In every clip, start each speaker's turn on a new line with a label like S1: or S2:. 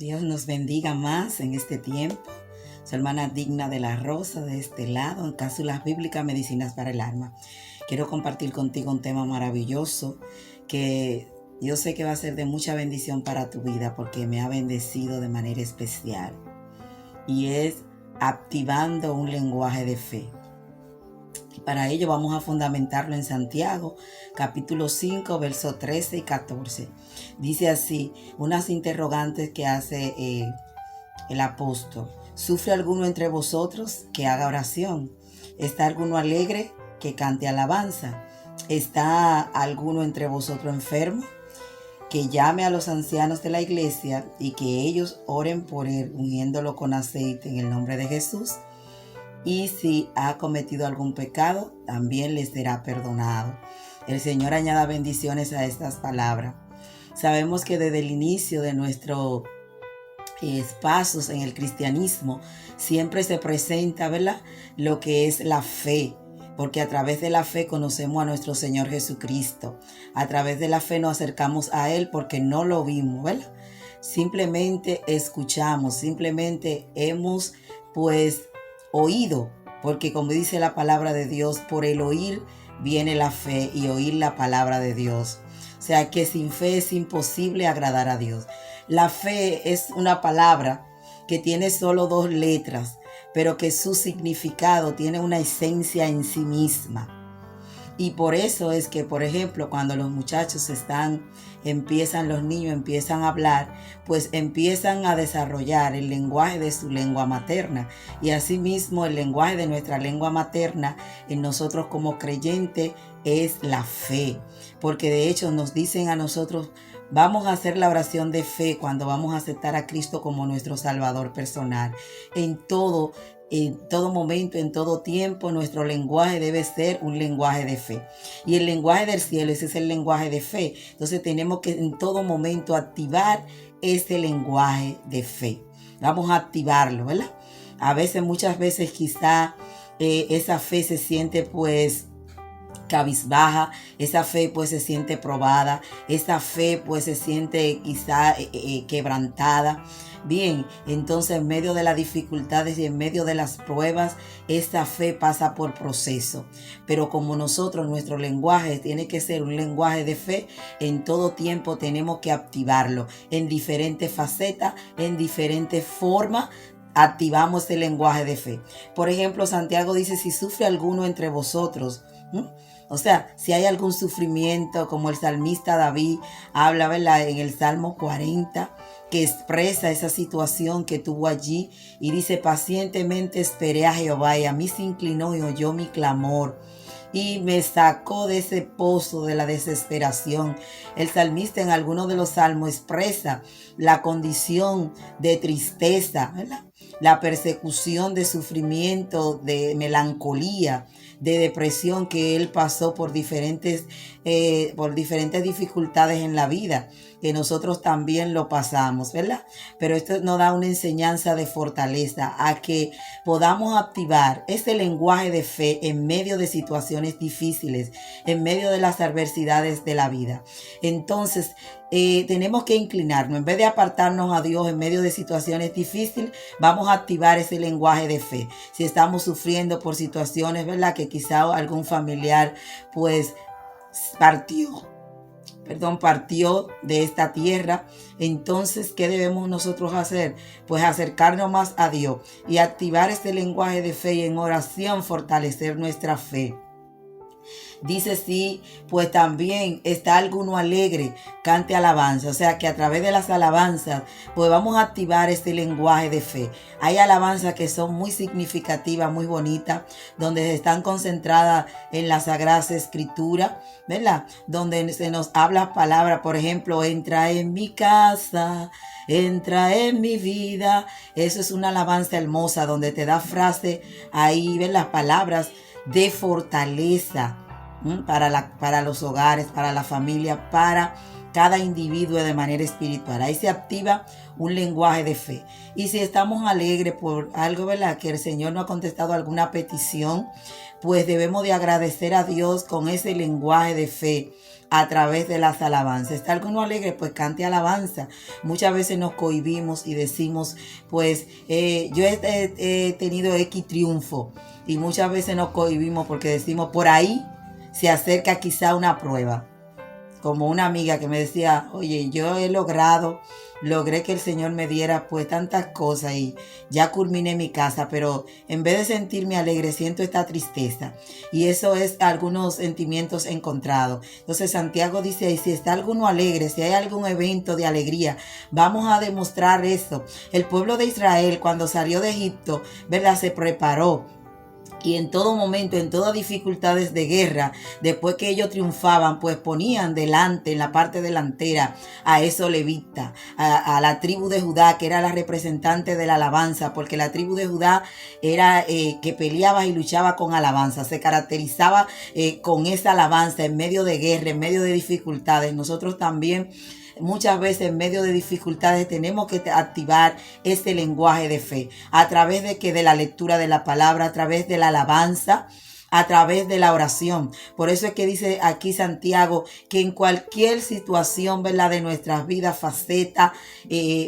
S1: Dios nos bendiga más en este tiempo. Su hermana Digna de la Rosa de este lado, en Cápsulas Bíblicas, Medicinas para el Alma. Quiero compartir contigo un tema maravilloso que yo sé que va a ser de mucha bendición para tu vida porque me ha bendecido de manera especial. Y es activando un lenguaje de fe. Y para ello vamos a fundamentarlo en Santiago, capítulo 5, versos 13 y 14. Dice así, unas interrogantes que hace el apóstol. ¿Sufre alguno entre vosotros que haga oración? ¿Está alguno alegre que cante alabanza? ¿Está alguno entre vosotros enfermo? Que llame a los ancianos de la iglesia y que ellos oren por él, ungiéndolo con aceite en el nombre de Jesús. Y si ha cometido algún pecado, también les será perdonado. El Señor añada bendiciones a estas palabras. Sabemos que desde el inicio de nuestros pasos en el cristianismo siempre se presenta, ¿verdad?, lo que es la fe. Porque a través de la fe conocemos a nuestro Señor Jesucristo. A través de la fe nos acercamos a Él porque no lo vimos, ¿verdad? Simplemente escuchamos, simplemente hemos oído, porque como dice la palabra de Dios, por el oír viene la fe y oír la palabra de Dios. O sea que sin fe es imposible agradar a Dios. La fe es una palabra que tiene solo 2 letras, pero que su significado tiene una esencia en sí misma. Y por eso es que, por ejemplo, cuando los muchachos los niños empiezan a hablar, pues empiezan a desarrollar el lenguaje de su lengua materna. Y asimismo el lenguaje de nuestra lengua materna en nosotros como creyentes es la fe. Porque de hecho nos dicen a nosotros, vamos a hacer la oración de fe cuando vamos a aceptar a Cristo como nuestro Salvador personal. En todo momento, en todo tiempo, nuestro lenguaje debe ser un lenguaje de fe. Y el lenguaje del cielo, ese es el lenguaje de fe. Entonces tenemos que en todo momento activar ese lenguaje de fe. Vamos a activarlo, ¿verdad? Muchas veces quizá esa fe se siente cabizbaja, esa fe se siente probada, esa fe se siente quizá quebrantada. Bien, entonces en medio de las dificultades y en medio de las pruebas, esta fe pasa por proceso. Pero como nuestro lenguaje tiene que ser un lenguaje de fe, en todo tiempo tenemos que activarlo en diferentes facetas, en diferentes formas. Activamos el lenguaje de fe. Por ejemplo, Santiago dice, si sufre alguno entre vosotros, o sea, si hay algún sufrimiento, como el salmista David habla, ¿verdad?, en el Salmo 40, que expresa esa situación que tuvo allí y dice, pacientemente esperé a Jehová y a mí se inclinó y oyó mi clamor y me sacó de ese pozo de la desesperación. El salmista en algunos de los salmos expresa la condición de tristeza, ¿verdad?, la persecución, de sufrimiento, de melancolía, de depresión que él pasó por diferentes dificultades en la vida, que nosotros también lo pasamos, ¿verdad? Pero esto nos da una enseñanza de fortaleza a que podamos activar ese lenguaje de fe en medio de situaciones difíciles, en medio de las adversidades de la vida. Entonces, tenemos que inclinarnos. En vez de apartarnos a Dios en medio de situaciones difíciles, vamos a activar ese lenguaje de fe. Si estamos sufriendo por situaciones, ¿verdad?, que quizá algún familiar partió de esta tierra, entonces, ¿qué debemos nosotros hacer? Acercarnos más a Dios y activar este lenguaje de fe y en oración fortalecer nuestra fe. Dice sí, pues también está alguno alegre, cante alabanza. O sea que a través de las alabanzas, vamos a activar este lenguaje de fe. Hay alabanzas que son muy significativas, muy bonitas, donde están concentradas en las Sagradas Escrituras, ¿verdad? Donde se nos habla palabras, por ejemplo, entra en mi casa, entra en mi vida. Eso es una alabanza hermosa, donde te da frase ahí, ven las palabras de fortaleza para los hogares, para la familia, para cada individuo de manera espiritual. Ahí se activa un lenguaje de fe. Y si estamos alegres por algo, ¿verdad?, que el Señor nos ha contestado alguna petición, debemos de agradecer a Dios con ese lenguaje de fe. a través de las alabanzas. ¿Está alguno alegre? Pues cante alabanza. Muchas veces nos cohibimos y decimos, pues yo he tenido X triunfo, y muchas veces nos cohibimos porque decimos, por ahí se acerca quizá una prueba. Como una amiga que me decía, oye, yo logré que el Señor me diera pues tantas cosas y ya culminé mi casa, pero en vez de sentirme alegre, siento esta tristeza. Y eso es algunos sentimientos encontrados. Entonces Santiago dice ahí, si está alguno alegre, si hay algún evento de alegría, vamos a demostrar eso. El pueblo de Israel, cuando salió de Egipto, ¿verdad?, se preparó. Y en todo momento, en todas dificultades de guerra, después que ellos triunfaban, pues ponían delante, en la parte delantera, a esos levitas, a la tribu de Judá, que era la representante de la alabanza, porque la tribu de Judá era que peleaba y luchaba con alabanza, se caracterizaba con esa alabanza en medio de guerra, en medio de dificultades. Nosotros también muchas veces en medio de dificultades tenemos que activar ese lenguaje de fe a través de la lectura de la palabra, a través de la alabanza, a través de la oración. Por eso es que dice aquí Santiago que en cualquier situación, ¿verdad?, de nuestras vidas, faceta,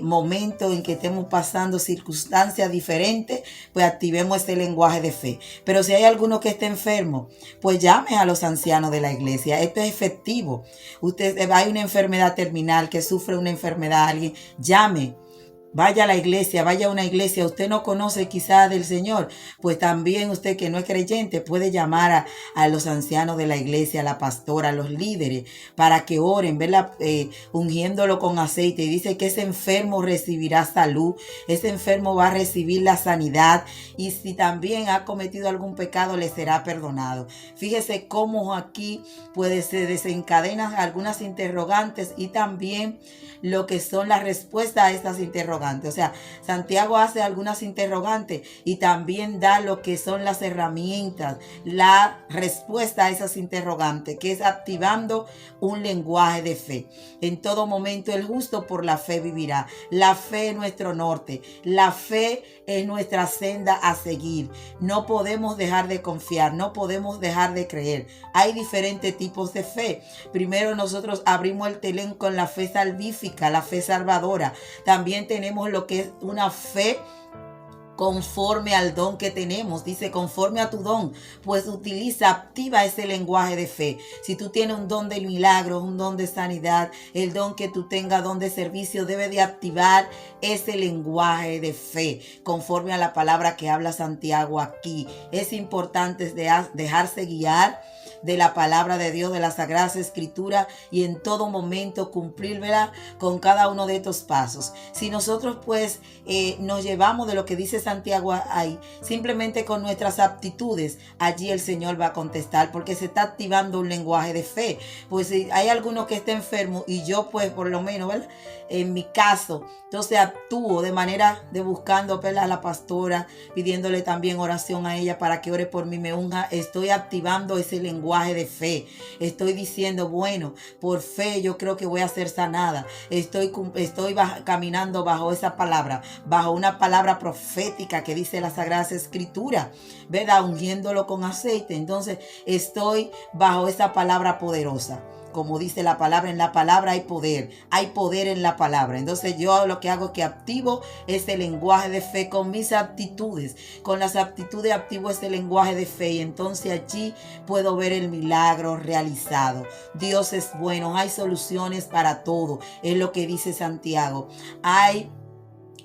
S1: momento en que estemos pasando circunstancias diferentes, pues activemos ese lenguaje de fe. Pero si hay alguno que esté enfermo, pues llame a los ancianos de la iglesia. Esto es efectivo. Hay una enfermedad terminal, que sufre una enfermedad, alguien, llame. Vaya a la iglesia, vaya a una iglesia. Usted no conoce quizás del Señor, pues también usted que no es creyente puede llamar a los ancianos de la iglesia, a la pastora, a los líderes, para que oren, ¿verdad? Ungiéndolo con aceite. Y dice que ese enfermo recibirá salud, ese enfermo va a recibir la sanidad, y si también ha cometido algún pecado le será perdonado. Fíjese cómo aquí se desencadenan algunas interrogantes y también lo que son las respuestas a estas interrogantes. O sea, Santiago hace algunas interrogantes y también da lo que son las herramientas, la respuesta a esas interrogantes, que es activando un lenguaje de fe. En todo momento el justo por la fe vivirá. La fe es nuestro norte, la fe es nuestra senda a seguir. No podemos dejar de confiar, no podemos dejar de creer. Hay diferentes tipos de fe. Primero nosotros abrimos el telén con la fe salvífica, la fe salvadora. También tenemos lo que es una fe conforme al don que tenemos. Dice, conforme a tu don, pues activa ese lenguaje de fe. Si tú tienes un don de milagros, un don de sanidad, el don que tú tengas, don de servicio, debe de activar ese lenguaje de fe, conforme a la palabra que habla Santiago aquí. Es importante dejarse guiar de la palabra de Dios, de las Sagradas Escrituras, y en todo momento cumplirla con cada uno de estos pasos. Si nosotros pues nos llevamos de lo que dice Santiago ahí, simplemente con nuestras aptitudes, allí el Señor va a contestar, porque se está activando un lenguaje de fe. Pues si hay alguno que esté enfermo y yo pues por lo menos, ¿verdad?, en mi caso, entonces actúo de manera de buscando, ¿verdad?, a la pastora, pidiéndole también oración a ella para que ore por mí, me unja. Estoy activando ese lenguaje de fe. Estoy diciendo, bueno, por fe yo creo que voy a ser sanada. Estoy caminando bajo esa palabra, bajo una palabra profética que dice las Sagradas Escrituras, ¿verdad?, ungiéndolo con aceite. Entonces estoy bajo esa palabra poderosa. Como dice la palabra, en la palabra hay poder en la palabra. Entonces yo lo que hago es que activo ese lenguaje de fe con mis aptitudes. Con las aptitudes activo ese lenguaje de fe, y entonces allí puedo ver el milagro realizado. Dios es bueno, hay soluciones para todo, es lo que dice Santiago. Hay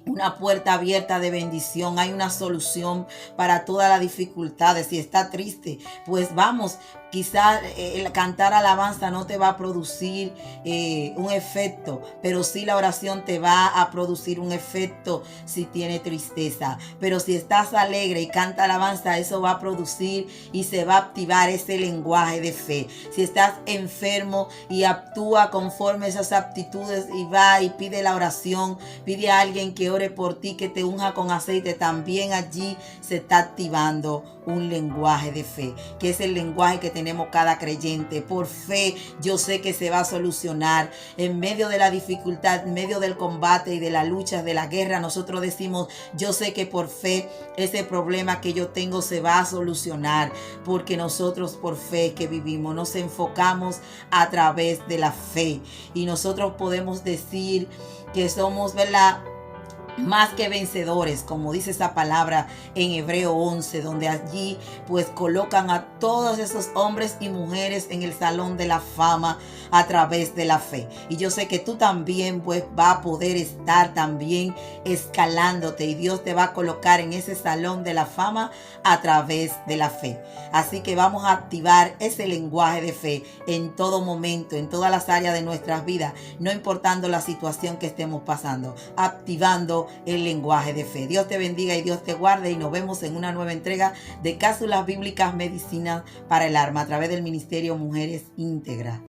S1: una puerta abierta de bendición, hay una solución para todas las dificultades. Si está triste, pues vamos. Quizás el cantar alabanza no te va a producir un efecto, pero sí la oración te va a producir un efecto si tiene tristeza. Pero si estás alegre y canta alabanza, eso va a producir y se va a activar ese lenguaje de fe. Si estás enfermo y actúa conforme esas aptitudes y va y pide la oración, pide a alguien que ore por ti, que te unja con aceite, también allí se está activando un lenguaje de fe, que es el lenguaje que tenemos cada creyente. Por fe yo sé que se va a solucionar. En medio de la dificultad, en medio del combate y de la lucha, de la guerra, nosotros decimos, yo sé que por fe ese problema que yo tengo se va a solucionar, porque nosotros por fe que vivimos nos enfocamos a través de la fe, y nosotros podemos decir que somos, ¿verdad?, más que vencedores, como dice esa palabra en Hebreo 11, donde allí pues colocan a todos esos hombres y mujeres en el salón de la fama a través de la fe. Y yo sé que tú también pues vas a poder estar también escalándote, y Dios te va a colocar en ese salón de la fama a través de la fe. Así que vamos a activar ese lenguaje de fe en todo momento, en todas las áreas de nuestras vidas, no importando la situación que estemos pasando, activando el lenguaje de fe. Dios te bendiga y Dios te guarde, y nos vemos en una nueva entrega de Cápsulas Bíblicas Medicinas para el Alma a través del Ministerio Mujeres Íntegras.